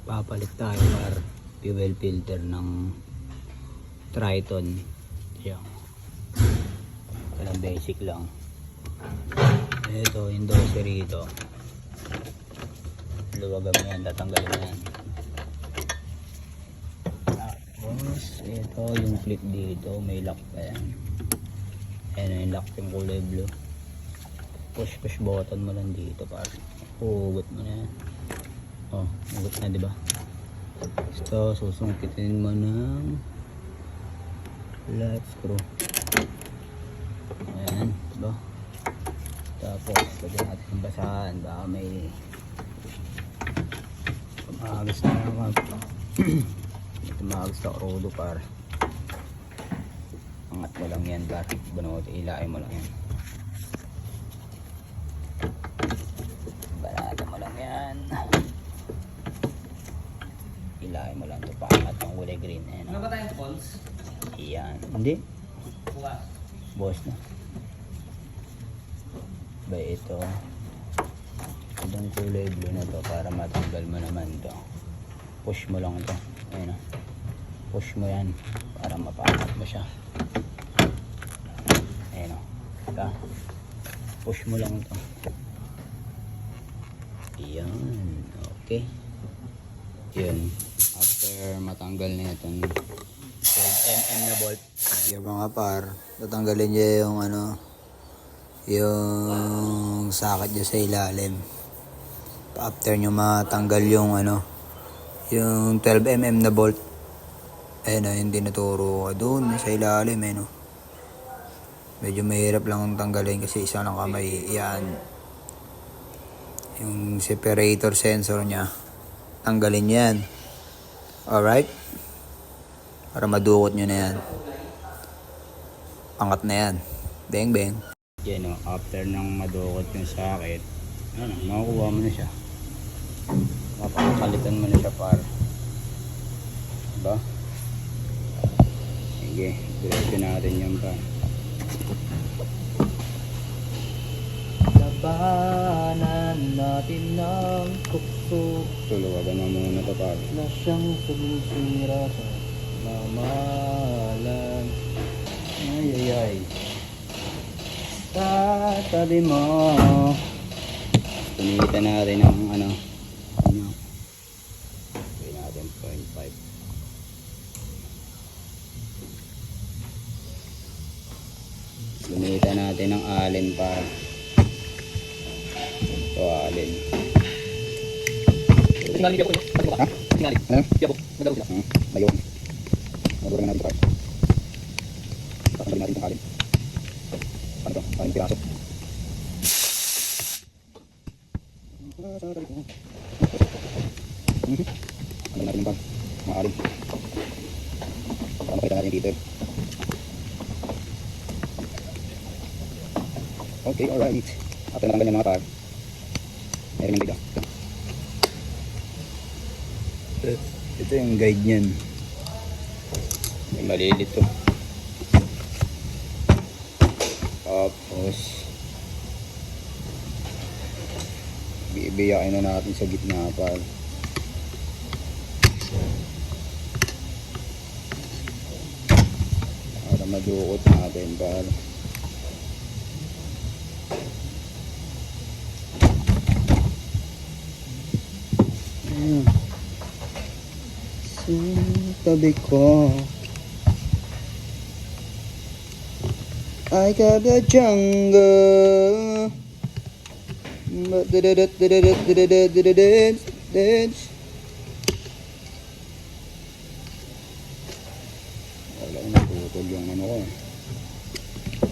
papalit tayo par fuel filter ng Triton. Yan. Walang basic lang. Ito yung 12 rito. Luwagam yan, tatanggalin na yan. Tapos ito yung clip dito, may lock pa yan. Ayan yung lock, yung kulay blue. Push button mo lang dito para hugot mo na yan. Oh, hugot na diba? Ito, susungkitin mo ng flat screw. Ayan, diba? Tapos lagyan natin yung basahan, baka may tumagos na naman. May tumagos na rodo par. Angat mo lang yan par, bunot, ilain mo lang yan. Balata mo lang yan. Ilain mo lang ito, paangat ng kulay green. Ayan, ano ba tayong calls? Iyan, hindi? Bukas. Boss na. Ba ito itong kulay blue na to para matanggal mo naman to. Push mo lang ito. Ayun o. Push mo yan para mapaangat mo siya. Ayun o. Ito. Push mo lang ito. Ayan. Okay. Yun. After matanggal na itong 12mm na bolt. Yung mga par, tatanggalin niya yung ano, yung socket niya sa ilalim. After nyo matanggal yung ano, yung 12mm na bolt, ayun o, yung tinuturo ka doon sa ilalim, ayun o. Medyo mahirap lang tanggalin kasi isa lang kamay. Yan yung separator sensor nya, tanggalin yan. Alright, para madukot nyo na yan. Angat na yan. Bang bang. Yan o, after nang madukot yung socket, ano, makukuha mo na siya. Mapapakalitan mo na siya para. Diba? Sige, diretso natin yan pa. Labanan natin ng tukso. Tuluwagan mo muna ito para. Na siyang sumisira sa mamalan. Ay. Tatabi mo. Punitan natin ang ano. Pwede natin 0.5. Punitan natin ang alin pa. Ito alin. Tingali ko. Ha? Tingali. Ano? Yabo. Nagaro sila. Ayun. Naguro natin ito pa. Tatanggalin natin itong alin. Ano ito? Paling piraso. Ano natin yung bag? Mga alin. Para makita natin dito. Okay, alright. After natanggal yung mga tag, meron yung bigla. Ito yung guide nyan. May malilit to. Tapos bibiyakin na natin sa gitna para madukot natin para tabi ko. I got the jungle. Dance. Wala ko natutol yung ano ko.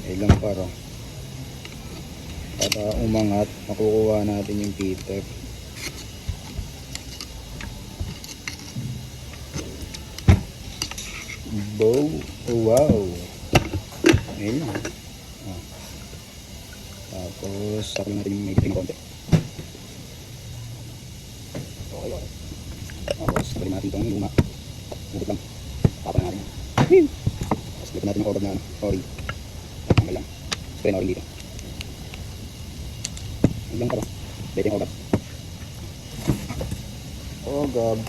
Ilang para umangat, makukuha natin yung Peter. Bow. Oh, wow. Ayun na. Oh. Tapos sakal natin yung mediting konti. Okay, okay. Tapos balik natin itong luma. Bukit lang. Tapan natin. Tapos balik natin yung order na ori. Tanggal lang. Spray na ori dito. Ilang ka ba? Bete yung order. Oh Gab.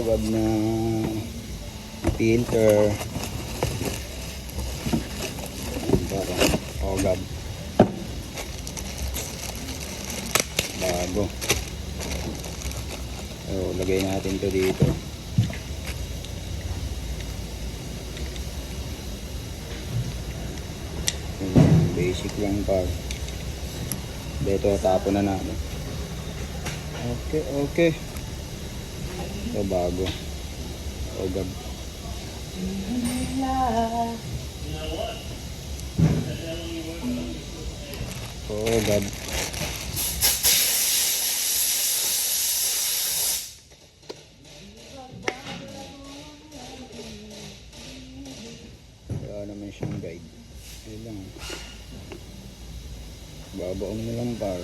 Gab na filter. Gab. Bago. So, lagay natin to dito. Basic lang pa. Dito tapon na natin. Okay. Ito bago. Gab. Gab. Wala naman siyang guide. Ayun lang. Babaon na lang par.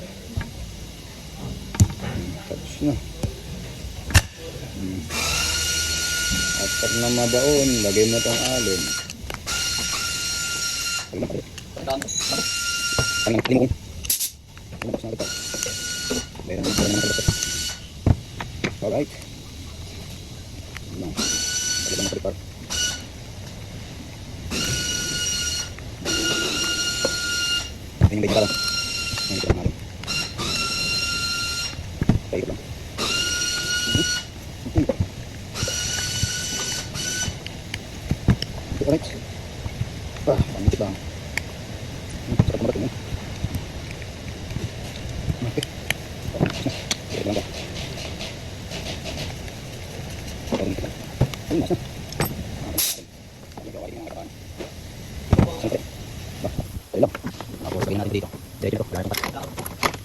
Tapos na. After na mabaon, lagay mo tong alon. Alright. Ini beda lang. Ini kita natin. Tayo lang. Alright. Pangit lang. Sarap naman ito. Okay. Sige lang ba? Pagkain kita. Ano mas na? Tayo lang. Tapos lagyan natin dito. Dito. Wala itong cut.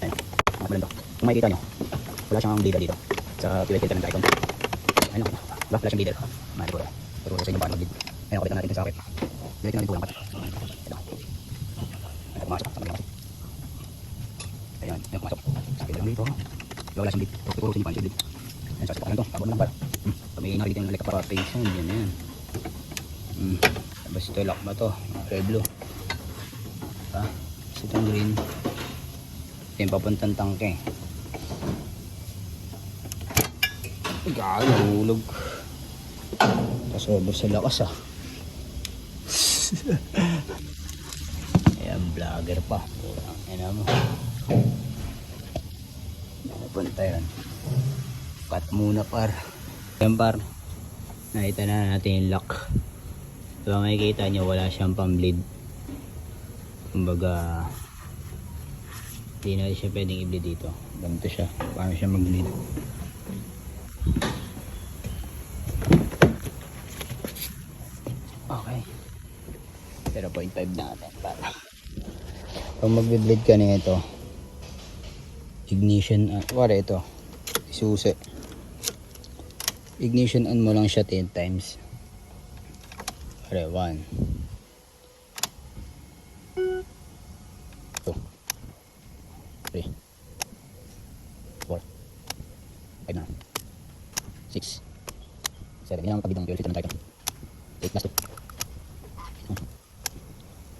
Ayan. Mga pala ito. Kung makikita nyo, wala siyang leader dito. Sa fuel filter ng Dicom. Ayun lang. Wala siyang leader. Mahal ko. Pero sa inyo paano mag-lead. Ayun, kapitan natin ito sa sakit. Dito natin pulang cut. Ito. Ito pumasok. Sa pumasok. Ayan. Ayan pumasok. Sakit lang dito. Wala siyang lead. Puro sa inyo paano lead. Ayan, sasok lang ito. Tabon lang pala. Pag may nakikita yung like para face yun. Yan. Tapos ito lock ba to? Red blue. Itong green ito yung papuntang tangke. Nahulog tapos over sa lakas ayan, vlogger pa. Ayan mo, napunta yun. Cut muna par. Ayan par, nakita na natin yung lock. Diba makikita nyo wala siyang pang bleed. Kumbaga hindi na siya pwedeng i-bleed dito. Ganito siya. Paano siya mag-bleed? Okay. 0.5 natin para. Kung mag-bleed ka na ito, ignition, wala ito, isusi. Ignition on mo lang siya 10 times. Wala, 1 3 4 5 na 6 7. Yan ang kabidang fuel filter ng Dicom. 8 plus 2.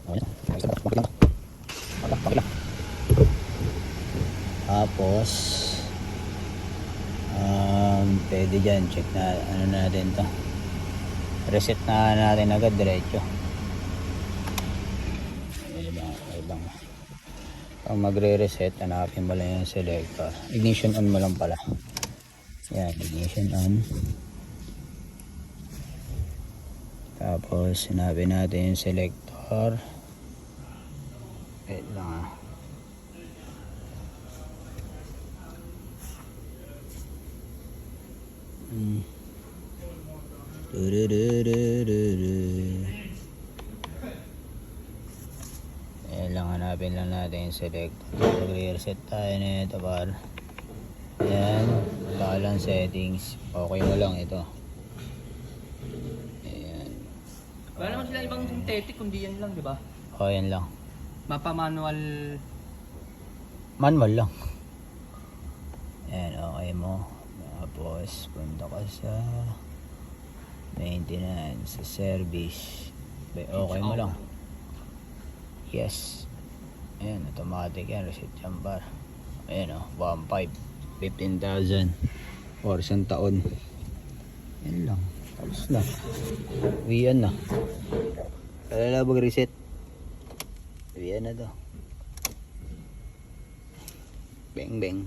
Okay na. Pakit lang. Pakit lang. Tapos pwede dyan. Check na ano natin to. Reset na natin agad diretso. Ibang Pag magre-reset, hanapin mo lang yung selector. Ignition on mo lang pala. Yan, ignition on. Tapos, hanapin natin yung selector. Wait lang . Ayan lang, hanapin lang natin yung select. Mag-reset tayo na ito par. Ayan, balance settings. Okay mo lang ito. Ayan. Wala naman sila ibang synthetic kundi yan lang, di ba? O, yan lang. Mapa manual. Manual lang. Ayan, okay mo. Tapos, punta ka sa maintenance, sa service. Okay mo lang. Yes. Ayan, automatic yan. Reset yan par. Ayan o, 1.5. 15,000. Or isang taon. Yan lang. Tapos na. Uwian na. Kailangan mag-reset. Uwian na to. Bang bang.